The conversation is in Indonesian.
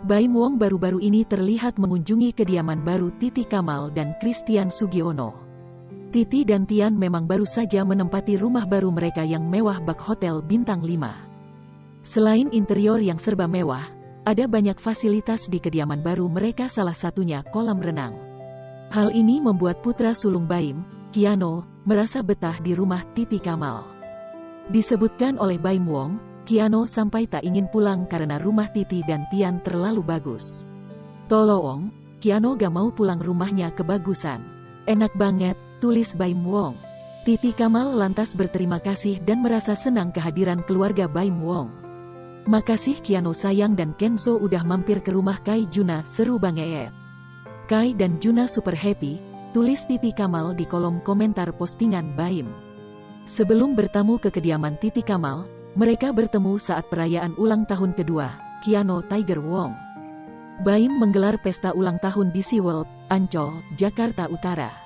Baim Wong baru-baru ini terlihat mengunjungi kediaman baru Titi Kamal dan Christian Sugiono. Titi dan Tian memang baru saja menempati rumah baru mereka yang mewah bak hotel bintang 5. Selain interior yang serba mewah, ada banyak fasilitas di kediaman baru mereka, salah satunya kolam renang. Hal ini membuat putra sulung Baim, Kiano, merasa betah di rumah Titi Kamal. Disebutkan oleh Baim Wong, Kiano sampai tak ingin pulang karena rumah Titi dan Tian terlalu bagus. Tolong, Kiano gak mau pulang, rumahnya kebagusan. Enak banget, tulis Baim Wong. Titi Kamal lantas berterima kasih dan merasa senang kehadiran keluarga Baim Wong. Makasih Kiano sayang dan Kenzo udah mampir ke rumah Kai Juna, seru banget. Kai dan Juna super happy, tulis Titi Kamal di kolom komentar postingan Baim. Sebelum bertamu ke kediaman Titi Kamal, mereka bertemu saat perayaan ulang tahun kedua, Kiano Tiger Wong. Baim menggelar pesta ulang tahun di SeaWorld, Ancol, Jakarta Utara.